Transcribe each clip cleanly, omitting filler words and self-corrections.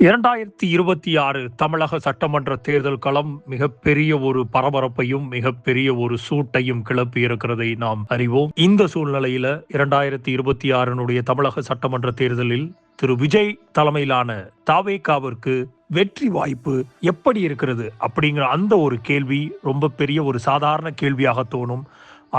2026 தமிழக சட்டமன்ற தேர்தல் களம் மிகப்பெரிய ஒரு பரபரப்பையும் மிகப்பெரிய ஒரு சூட்டையும் கிளப்பி இருக்கிறதை நாம் அறிவோம். இந்த சூழ்நிலையில 2026 தமிழக சட்டமன்ற தேர்தலில் திரு விஜய் தலைமையிலான தாவேகாவிற்கு வெற்றி வாய்ப்பு எப்படி இருக்கிறது அப்படிங்கிற அந்த ஒரு கேள்வி ரொம்ப பெரிய ஒரு சாதாரண கேள்வியாக தோணும்.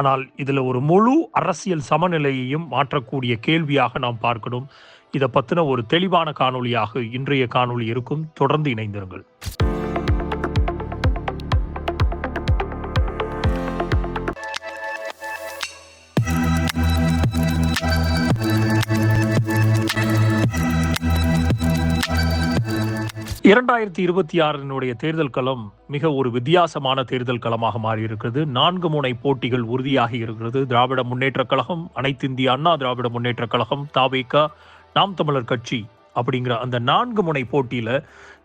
ஆனால் இதுல ஒரு முழு அரசியல் சமநிலையையும் மாற்றக்கூடிய கேள்வியாக நாம் பார்க்கணும். இதை பற்றின ஒரு தெளிவான காணொலியாக இன்றைய காணொலி இருக்கும். தொடர்ந்து இணைந்திருங்கள். இரண்டாயிரத்தி 26 தேர்தல் களம் மிக ஒரு வித்தியாசமான தேர்தல் களமாக மாறியிருக்கிறது. 4 முனை போட்டிகள் உறுதியாகி இருக்கிறது. திராவிட முன்னேற்ற கழகம், அனைத்து இந்திய அண்ணா திராவிட முன்னேற்ற கழகம், தாவேகா, நாம் தமிழர் கட்சி அப்படிங்கிற அந்த 4 முனை போட்டியில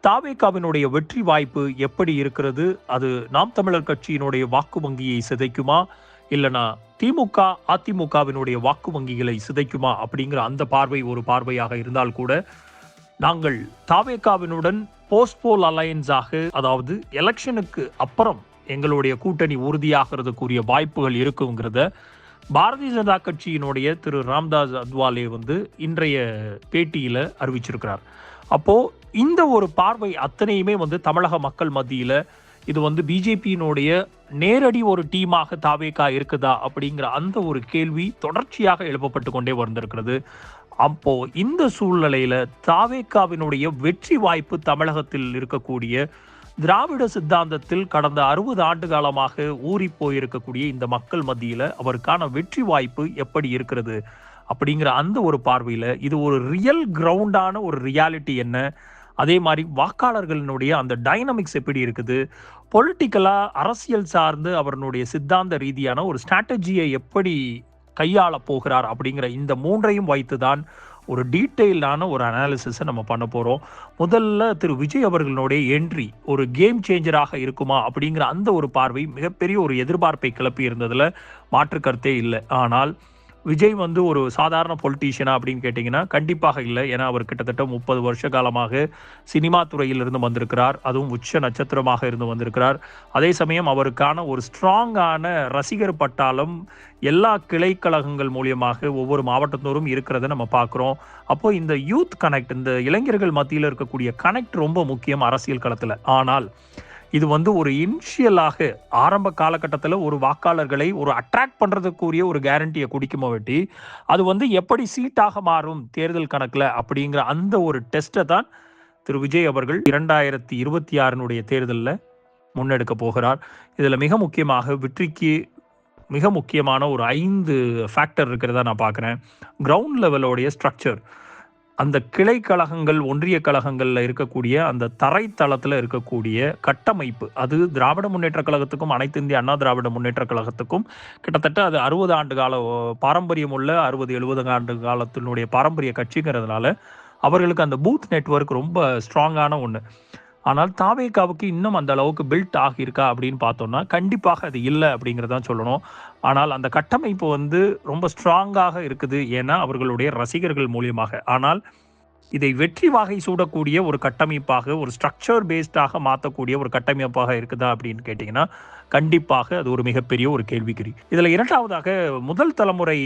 தாவேகாவினுடைய வெற்றி வாய்ப்பு எப்படி இருக்கிறது? அது நாம் தமிழர் கட்சியினுடைய வாக்கு வங்கியை சிதைக்குமா, இல்லைனா திமுக அதிமுகவினுடைய வாக்கு வங்கிகளை சிதைக்குமா அப்படிங்கிற அந்த பார்வை ஒரு பார்வையாக இருந்தால் கூட, நாங்கள் தாவேகாவினுடன் போஸ்ட்போல் அலையன்ஸாக, அதாவது எலெக்ஷனுக்கு அப்புறம் எங்களுடைய கூட்டணி உறுதியாகிறதுக்குரிய வாய்ப்புகள் இருக்குங்கிறத பாரதிய ஜனதா கட்சியினுடைய திரு ராம்தாஸ் அத்வாலே இன்றைய பேட்டியில அறிவிச்சிருக்கிறார். அப்போ இந்த ஒரு பார்வை அத்தனையுமே தமிழக மக்கள் மத்தியில இது பிஜேபியினுடைய நேரடி ஒரு டீமாக தாவேகா இருக்குதா அப்படிங்கிற அந்த ஒரு கேள்வி தொடர்ச்சியாக எழுப்பப்பட்டு கொண்டே வந்திருக்கிறது. அப்போ இந்த சூழ்நிலையில தாவேகாவினுடைய வெற்றி வாய்ப்பு தமிழகத்தில் இருக்கக்கூடிய திராவிட சித்தாந்தத்தில் கடந்த 60 ஆண்டு காலமாக ஊறி போயிருக்கக்கூடிய இந்த மக்கள் மத்தியில அவருக்கான வெற்றி வாய்ப்பு எப்படி இருக்கிறது அப்படிங்கிற அந்த ஒரு பார்வையில இது ஒரு ரியல் கிரவுண்டான ஒரு ரியாலிட்டி என்ன, அதே மாதிரி வாக்காளர்களினுடைய அந்த டைனமிக்ஸ் எப்படி இருக்குது, பொலிட்டிக்கலா அரசியல் சார்ந்து அவருடைய சித்தாந்த ரீதியான ஒரு ஸ்ட்ராட்டஜியை எப்படி கையாள போகிறார் அப்படிங்கிற இந்த மூன்றையும் வைத்துதான் ஒரு டீட்டெயிலான ஒரு அனாலிசிஸை நம்ம பண்ண போகிறோம். முதல்ல திரு விஜய் அவர்களுடைய என்ட்ரி ஒரு கேம் சேஞ்சராக இருக்குமா அப்படிங்கிற அந்த ஒரு பார்வை மிகப்பெரிய ஒரு எதிர்பார்ப்பை கிளப்பி இருந்ததில் மாற்று கருத்தே இல்லை. ஆனால் விஜய் ஒரு சாதாரண பொலிட்டீஷியனா அப்படின்னு கேட்டிங்கன்னா கண்டிப்பாக இல்லை. ஏன்னா அவர் கிட்டத்தட்ட 30 வருஷ காலமாக சினிமா துறையிலிருந்து வந்திருக்கிறார். அதுவும் உச்ச நட்சத்திரமாக இருந்து வந்திருக்கிறார். அதே சமயம் அவருக்கான ஒரு ஸ்ட்ராங்கான ரசிகர் பட்டாளம் எல்லா கிளைக்கழகங்கள் மூலியமாக ஒவ்வொரு மாவட்டத்தோறும் இருக்கிறத நம்ம பார்க்குறோம். அப்போ இந்த யூத் கனெக்ட், இந்த இளைஞர்கள் மத்தியில் இருக்கக்கூடிய கனெக்ட் ரொம்ப முக்கியம் அரசியல் களத்தில். ஆனால் இது ஒரு இனிஷியலாக ஆரம்ப காலகட்டத்தில் ஒரு வாக்காளர்களை ஒரு அட்ராக்ட் பண்ணுறதுக்குரிய ஒரு கேரண்டியை குடிக்குமோ வெட்டி அது எப்படி சீட்டாக மாறும் தேர்தல் கணக்கில் அப்படிங்கிற அந்த ஒரு டெஸ்ட்டை தான் திரு விஜய் அவர்கள் 2026 தேர்தலில் முன்னெடுக்க போகிறார். இதில் மிக முக்கியமாக வெற்றிக்கு மிக முக்கியமான ஒரு 5 ஃபேக்டர் இருக்கிறதா நான் பார்க்குறேன். கிரவுண்ட் லெவலோடைய ஸ்ட்ரக்சர், அந்த கிளை கழகங்கள், ஒன்றிய கழகங்களில் இருக்கக்கூடிய அந்த தரைத்தளத்தில் இருக்கக்கூடிய கட்டமைப்பு, அது திராவிட முன்னேற்ற கழகத்துக்கும் அனைத்து இந்திய அண்ணா திராவிட முன்னேற்ற கழகத்துக்கும் கிட்டத்தட்ட அது 60 ஆண்டு கால பாரம்பரியம் உள்ள 60-70 ஆண்டு காலத்தினுடைய பாரம்பரிய கட்சிங்கிறதுனால அவர்களுக்கு அந்த பூத் நெட்வொர்க் ரொம்ப ஸ்ட்ராங்கான ஒன்று. ஆனால் தாவேகாவுக்கு இன்னும் அந்த அளவுக்கு பில்ட் ஆகியிருக்கா அப்படின்னு பார்த்தோம்னா கண்டிப்பாக அது இல்லை அப்படிங்கிறதான் சொல்லணும். ஆனால் அந்த கட்டமைப்பு ரொம்ப ஸ்ட்ராங்காக இருக்குது, ஏன்னா அவர்களுடைய ரசிகர்கள் மூலியமாக. ஆனால் இதை வெற்றி வாகை சூடக்கூடிய ஒரு கட்டமைப்பாக, ஒரு ஸ்ட்ரக்சர் பேஸ்டாக மாற்றக்கூடிய ஒரு கட்டமைப்பாக இருக்குதா அப்படின்னு கேட்டிங்கன்னா கண்டிப்பாக அது ஒரு மிகப்பெரிய ஒரு கேள்விக்குறி. இதில் இரண்டாவதாக முதல் தலைமுறை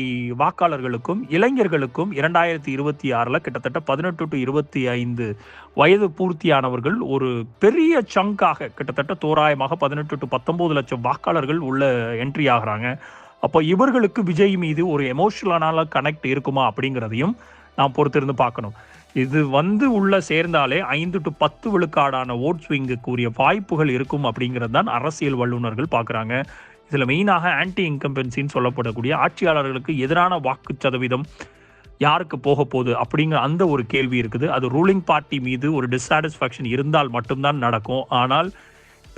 வாக்காளர்களுக்கும் இளைஞர்களுக்கும் 2026 கிட்டத்தட்ட 18 to 25 வயது பூர்த்தியானவர்கள் ஒரு பெரிய சங்காக, கிட்டத்தட்ட தோராயமாக 18 to 19 லட்சம் வாக்காளர்கள் உள்ள என்ட்ரி ஆகிறாங்க. அப்போ இவர்களுக்கு விஜய் மீது ஒரு எமோஷனலான கனெக்ட் இருக்குமா அப்படிங்கிறதையும் நாம் பொறுத்திருந்து பார்க்கணும். இது உள்ள சேர்ந்தாலே 5 to 10 விழுக்காடான ஓட் ஸ்விங்குக்குரிய வாய்ப்புகள் இருக்கும் அப்படிங்கிறது தான் அரசியல் வல்லுநர்கள் பார்க்குறாங்க. இதில் மெயினாக ஆன்டி இன்கம்பன்சின்னு சொல்லப்படக்கூடிய ஆட்சியாளர்களுக்கு எதிரான வாக்கு சதவீதம் யாருக்கு போக போகுது அப்படிங்கிற அந்த ஒரு கேள்வி இருக்குது. அது ரூலிங் பார்ட்டி மீது ஒரு டிஸ்சாட்டிஸ்ஃபேக்ஷன் இருந்தால் மட்டும்தான் நடக்கும். ஆனால்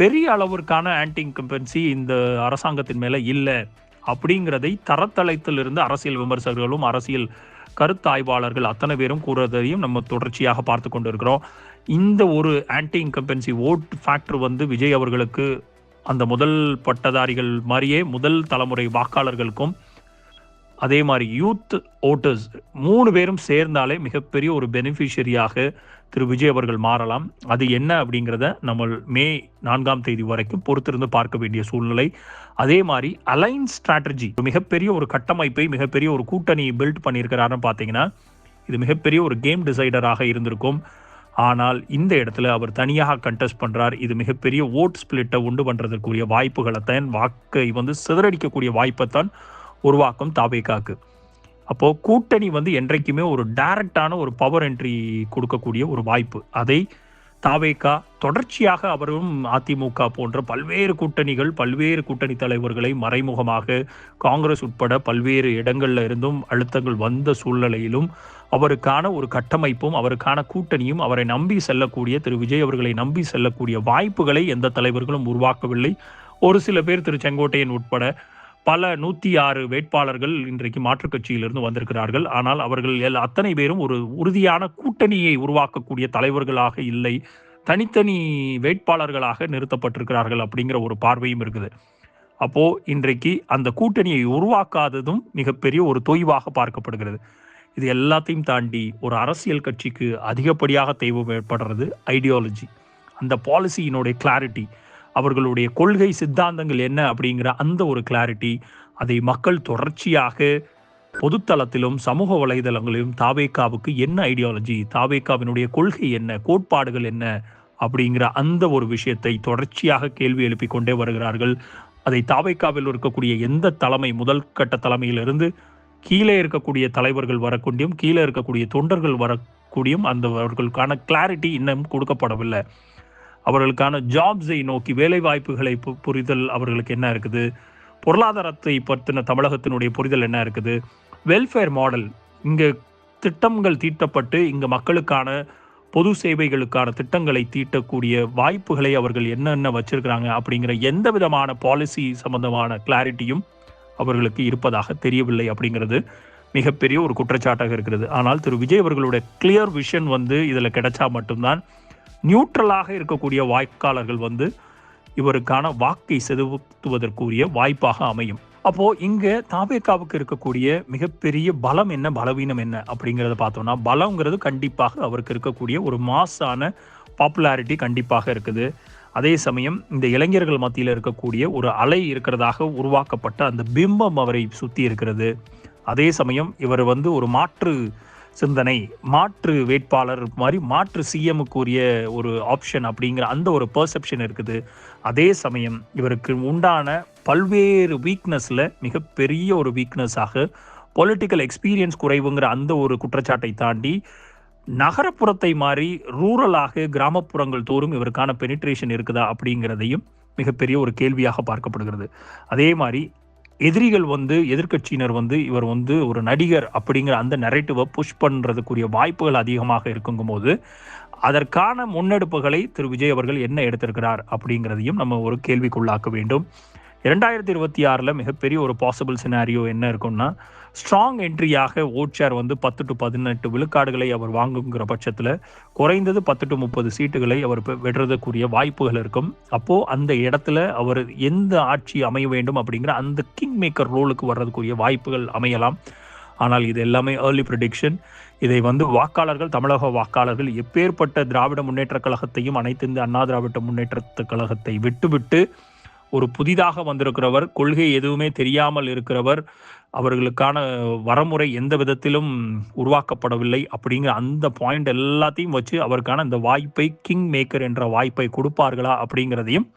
பெரிய அளவிற்கான ஆன்டி இன்கம்பன்சி இந்த அரசாங்கத்தின் மேலே இல்லை அப்படிங்கிறதை தரத்தளத்திலிருந்து அரசியல் விமர்சகர்களும் அரசியல் கருத்தாய்வாளர்கள் அத்தனை பேரும் கூறுவதையும் நம்ம தொடர்ச்சியாக பார்த்து கொண்டு இருக்கிறோம். இந்த ஒரு anti incumbency vote factor Vijay அவர்களுக்கு அந்த முதல் பட்டதாரிகள் மாதிரியே முதல் தலைமுறை வாக்காளர்களுக்கும் அதே மாதிரி யூத் ஓட்டர்ஸ் 3 பேரும் சேர்ந்தாலே மிகப்பெரிய ஒரு பெனிஃபிஷரியாக திரு விஜய் அவர்கள் மாறலாம். அது என்ன அப்படிங்கிறத நம்ம மே 4ஆம் தேதி வரைக்கும் பொறுத்திருந்து பார்க்க வேண்டிய சூழ்நிலை. அதே மாதிரி அலைன்ஸ் ஸ்ட்ராட்டஜி, மிகப்பெரிய ஒரு கட்டமைப்பை, மிகப்பெரிய ஒரு கூட்டணி பில்ட் பண்ணியிருக்கிறாருன்னு பார்த்தீங்கன்னா, இது மிகப்பெரிய ஒரு கேம் டிசைடராக இருந்திருக்கும். ஆனால் இந்த இடத்துல அவர் தனியாக கண்டெஸ்ட் பண்றார். இது மிகப்பெரிய ஓட் ஸ்பிளிட்டை உண்டு பண்றதற்குரிய வாய்ப்புகளைத்தான், வாக்கை சிதறடிக்கக்கூடிய வாய்ப்பைத்தான் உருவாக்கும் தாவேகாக்கு. அப்போ கூட்டணி என்றைக்குமே ஒரு டைரக்டான ஒரு பவர் என்ட்ரி கொடுக்கக்கூடிய ஒரு வாய்ப்பு. அதை தாவேகா தொடர்ச்சியாக அவரும் அதிமுக போன்ற பல்வேறு கூட்டணிகள், பல்வேறு கூட்டணி தலைவர்களை மறைமுகமாக காங்கிரஸ் உட்பட பல்வேறு இடங்கள்ல இருந்தும் அழுத்தங்கள் வந்த சூழ்நிலையிலும் அவருக்கான ஒரு கட்டமைப்பும், அவருக்கான கூட்டணியும், அவரை நம்பி செல்லக்கூடிய திரு விஜய் அவர்களை நம்பி செல்லக்கூடிய வாய்ப்புகளை எந்த தலைவர்களும் உருவாக்கவில்லை. ஒரு சில பேர், திரு செங்கோட்டையன் உட்பட பல 106 வேட்பாளர்கள் இன்றைக்கு மாற்றுக் கட்சியிலிருந்து வந்திருக்கிறார்கள். ஆனால் அவர்கள் அத்தனை பேரும் ஒரு உறுதியான கூட்டணியை உருவாக்கக்கூடிய தலைவர்களாக இல்லை, தனித்தனி வேட்பாளர்களாக நிறுத்தப்பட்டிருக்கிறார்கள் அப்படிங்கிற ஒரு பார்வையும் இருக்குது. அப்போ இன்றைக்கு அந்த கூட்டணியை உருவாக்காததும் மிகப்பெரிய ஒரு தொய்வாக பார்க்கப்படுகிறது. இது எல்லாத்தையும் தாண்டி ஒரு அரசியல் கட்சிக்கு அதிகப்படியாக தேவைப்படுறது ஐடியாலஜி, அந்த பாலிசியினுடைய கிளாரிட்டி, அவர்களுடைய கொள்கை சித்தாந்தங்கள் என்ன அப்படிங்கிற அந்த ஒரு கிளாரிட்டி. அதை மக்கள் தொடர்ச்சியாக பொதுத்தளத்திலும் சமூக வலைதளங்களிலும் தாவேகாவுக்கு என்ன ஐடியாலஜி, தாவேகாவினுடைய கொள்கை என்ன, கோட்பாடுகள் என்ன அப்படிங்கிற அந்த ஒரு விஷயத்தை தொடர்ச்சியாக கேள்வி எழுப்பிக் கொண்டே வருகிறார்கள். அதை தாவேகாவில் இருக்கக்கூடிய எந்த தலைமை, முதல் கட்ட தலைமையிலிருந்து கீழே இருக்கக்கூடிய தலைவர்கள் வரக்கூடியும், கீழே இருக்கக்கூடிய தொண்டர்கள் வரக்கூடியும் அந்த அவர்களுக்கான கிளாரிட்டி இன்னும் கொடுக்கப்படவில்லை. அவர்களுக்கான ஜாப்ஸை நோக்கி, வேலை வாய்ப்புகளை புரிதல் அவர்களுக்கு என்ன இருக்குது, பொருளாதாரத்தை பற்றின தமிழகத்தினுடைய புரிதல் என்ன இருக்குது, வெல்ஃபேர் மாடல், இங்கே திட்டங்கள் தீட்டப்பட்டு இங்கே மக்களுக்கான பொது சேவைகளுக்கான திட்டங்களை தீட்டக்கூடிய வாய்ப்புகளை அவர்கள் என்னென்ன வச்சிருக்கிறாங்க அப்படிங்கிற எந்த விதமான பாலிசி சம்பந்தமான கிளாரிட்டியும் அவர்களுக்கு இருப்பதாக தெரியவில்லை அப்படிங்கிறது மிகப்பெரிய ஒரு குற்றச்சாட்டாக இருக்கிறது. ஆனால் திரு விஜய் அவர்களுடைய கிளியர் விஷன் இதில் கிடைச்சா மட்டும்தான் நியூட்ரலாக இருக்கக்கூடிய வாக்காளர்கள் இவருக்கான வாக்கை செலுத்துவதற்குரிய வாய்ப்பாக அமையும். அப்போ இங்க தாவேகாவுக்கு இருக்கக்கூடிய மிகப்பெரிய பலம் என்ன, பலவீனம் என்ன அப்படிங்கிறத பார்த்தோம்னா, பலம்ங்கிறது கண்டிப்பாக அவருக்கு இருக்கக்கூடிய ஒரு மாஸான பாப்புலாரிட்டி கண்டிப்பாக இருக்குது. அதே சமயம் இந்த இளைஞர்கள் மத்தியில் இருக்கக்கூடிய ஒரு அலை இருக்கிறதாக உருவாக்கப்பட்ட அந்த பிம்பம் அவரை சுற்றி இருக்கிறது. அதே சமயம் இவர் ஒரு மாற்று சிந்தனை, மாற்று வேட்பாளர் மாதிரி, மாற்று சிஎம்முக்குரிய ஒரு ஆப்ஷன் அப்படிங்கிற அந்த ஒரு பெர்செப்ஷன் இருக்குது. அதே சமயம் இவருக்கு உண்டான பல்வேறு வீக்னஸ்ல மிகப்பெரிய ஒரு வீக்னஸாக பொலிட்டிக்கல் எக்ஸ்பீரியன்ஸ் குறைவுங்கிற அந்த ஒரு குற்றச்சாட்டை தாண்டி நகரப்புறத்தை மாதிரி ரூரலாக கிராமப்புறங்கள் தோறும் இவருக்கான பெனிட்ரேஷன் இருக்குதா அப்படிங்கிறதையும் மிகப்பெரிய ஒரு கேள்வியாக பார்க்கப்படுகிறது. அதே மாதிரி எதிரிகள் எதிர்கட்சியினர் இவர் ஒரு நடிகர் அப்படிங்கிற அந்த நரேட்டிவை புஷ் பண்ணுறதுக்குரிய வாய்ப்புகள் அதிகமாக இருக்குங்கும் போது அதற்கான முன்னெடுப்புகளை திரு விஜய் அவர்கள் என்ன எடுத்திருக்கிறார் அப்படிங்கிறதையும் நம்ம ஒரு கேள்விக்குள்ளாக்க வேண்டும். 2026 மிகப்பெரிய ஒரு பாசிபிள் சினாரியோ என்ன இருக்கும்னா, ஸ்ட்ராங் என்ட்ரியாக ஓட் ஷேர் 10 to 18 விழுக்காடுகளை அவர் வாங்குங்கிற பட்சத்தில் குறைந்தது 10 to 30 சீட்டுகளை அவர் வென்றதுக்குரிய வாய்ப்புகள் இருக்கும். அப்போ அந்த இடத்துல அவர் எந்த ஆட்சி அமைய வேண்டும் அப்படிங்கிற அந்த கிங் மேக்கர் ரோலுக்கு வர்றதுக்குரிய வாய்ப்புகள் அமையலாம். ஆனால் இது எல்லாமே ஏர்லி ப்ரெடிக்ஷன். இதை வாக்காளர்கள், தமிழக வாக்காளர்கள் எப்பேற்பட்ட திராவிட முன்னேற்ற கழகத்தையும், அனைத்து இந்திய அண்ணா திராவிட முன்னேற்ற கழகத்தை விட்டுவிட்டு ஒரு புதிதாக வந்திருக்கிறவர், கொள்கை எதுவுமே தெரியாமல் இருக்கிறவர், அவர்களுக்கான வரமுறை எந்த விதத்திலும் உருவாக்கப்படவில்லை அப்படிங்கிற அந்த பாயிண்ட் எல்லாத்தையும் வச்சு அவருக்கான அந்த வாய்ப்பை, கிங் மேக்கர் என்ற வாய்ப்பை கொடுப்பார்களா அப்படிங்கிறதையும்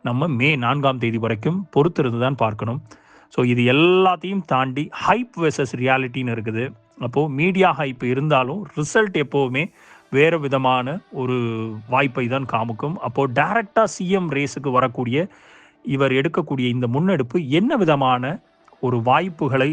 நம்ம மே 4ஆம் தேதி வரைக்கும் பொறுத்திருந்து தான் பார்க்கணும். ஸோ இது எல்லாத்தையும் தாண்டி ஹைப் வெர்சஸ் ரியாலிட்டின்னு இருக்குது. அப்போது மீடியா ஹைப் இருந்தாலும் ரிசல்ட் எப்போவுமே வேறு விதமான ஒரு வாய்ப்பை தான் காமிக்கும். அப்போது டைரக்டாக சிஎம் ரேஸுக்கு வரக்கூடிய இவர் எடுக்கக்கூடிய இந்த முன்னெடுப்பு என்ன விதமான ஒரு வாய்ப்புகளை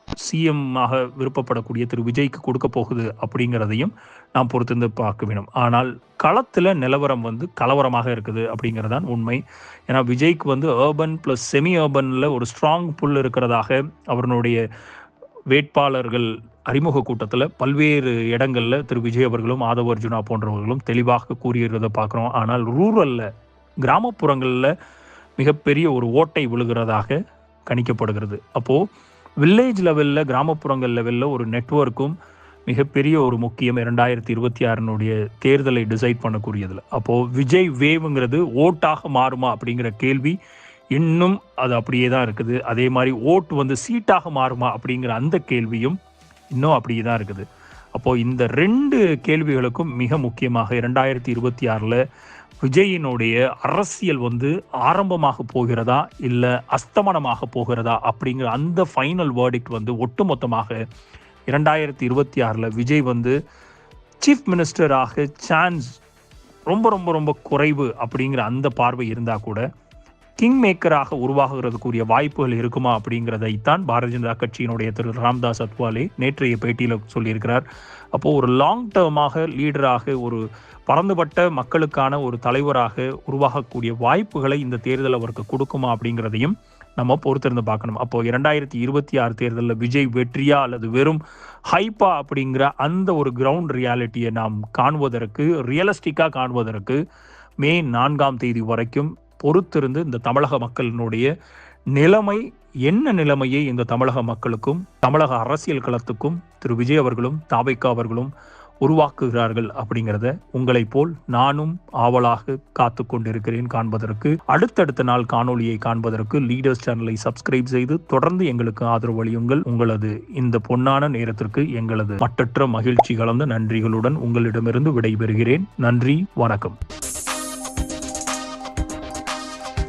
சிஎம் ஆக விருப்பப்படக்கூடிய திரு விஜய்க்கு கொடுக்க போகுது அப்படிங்கிறதையும் நாம் பொறுத்திருந்து பார்க்க வேண்டும். ஆனால் களத்தில் நிலவரம் கலவரமாக இருக்குது அப்படிங்கிறதான் உண்மை. ஏன்னா விஜய்க்கு அர்பன் ப்ளஸ் செமி அர்பனில் ஒரு ஸ்ட்ராங் புல் இருக்கிறதாக அவருடைய வேட்பாளர்கள் அறிமுக கூட்டத்தில் பல்வேறு இடங்களில் திரு விஜய் அவர்களும் ஆதவ அர்ஜுனா போன்றவர்களும் தெளிவாக கூறியிருக்கிறத பார்க்குறோம். ஆனால் ரூரலில், கிராமப்புறங்களில் மிகப்பெரிய ஒரு ஓட்டை விழுகிறதாக கணிக்கப்படுகிறது. அப்போது வில்லேஜ் லெவலில், கிராமப்புறங்கள் லெவலில் ஒரு நெட்வொர்க்கும் மிகப்பெரிய ஒரு முக்கியம் 2026 தேர்தலை டிசைட் பண்ணக்கூடியதுல. அப்போ விஜய் வேவ்ங்கிறது ஓட்டாக மாறுமா அப்படிங்கிற கேள்வி இன்னும் அது அப்படியே தான் இருக்குது. அதே மாதிரி ஓட்டு சீட்டாக மாறுமா அப்படிங்கிற அந்த கேள்வியும் இன்னும் அப்படியே தான் இருக்குது. அப்போ இந்த 2 கேள்விகளுக்கும் மிக முக்கியமாக 2026 விஜயினுடைய அரசியல் ஆரம்பமாக போகிறதா இல்ல அஸ்தமனமாக போகிறதா அப்படிங்கிற அந்த ஃபைனல் வேர்டிக்ட் ஒட்டுமொத்தமாக 2026 விஜய் சீஃப் மினிஸ்டராக சான்ஸ் ரொம்ப ரொம்ப ரொம்ப குறைவு அப்படிங்கிற அந்த பார்வை இருந்தா கூட கிங் மேக்கராக உருவாகிறதுக்குரிய வாய்ப்புகள் இருக்குமா அப்படிங்கிறதைத்தான் பாரதிய ஜனதா கட்சியினுடைய திரு ராம்தாஸ் அத்வாலே நேற்றைய பேட்டியில் சொல்லியிருக்கிறார். அப்போ ஒரு லாங் டேர்மாக லீடராக ஒரு பறந்துபட்ட மக்களுக்கான ஒரு தலைவராக உருவாகக்கூடிய வாய்ப்புகளை இந்த தேர்தல் அவருக்கு கொடுக்குமா அப்படிங்கிறதையும் நம்ம பொறுத்திருந்து பார்க்கணும். அப்போ 2026 தேர்தலில் விஜய் வெற்றியா அல்லது வெறும் ஹைப்பா அப்படிங்கிற அந்த ஒரு கிரவுண்ட் ரியாலிட்டியை நாம் காணுவதற்கு ரியலிஸ்டிக்காக காணுவதற்கு மே 4 வரைக்கும் பொறுத்திருந்து இந்த தமிழக மக்களினுடைய நிலைமை என்ன நிலைமையை இந்த தமிழக மக்களுக்கும் தமிழக அரசியல் களத்துக்கும் திரு விஜய் அவர்களும் தாவைக்கா அவர்களும் உருவாக்குகிறார்கள் அப்படிங்கிறத உங்களைப் போல் நானும் ஆவலாக காத்து கொண்டிருக்கிறேன் காண்பதற்கு. அடுத்தடுத்த நாள் காணொலியை காண்பதற்கு லீடர்ஸ் சேனலை சப்ஸ்கிரைப் செய்து தொடர்ந்து எங்களுக்கு ஆதரவு அளியுங்கள். உங்களது இந்த பொன்னான நேரத்திற்கு எங்களது மட்டற்ற மகிழ்ச்சி கலந்த நன்றிகளுடன் உங்களிடமிருந்து விடைபெறுகிறேன். நன்றி, வணக்கம்.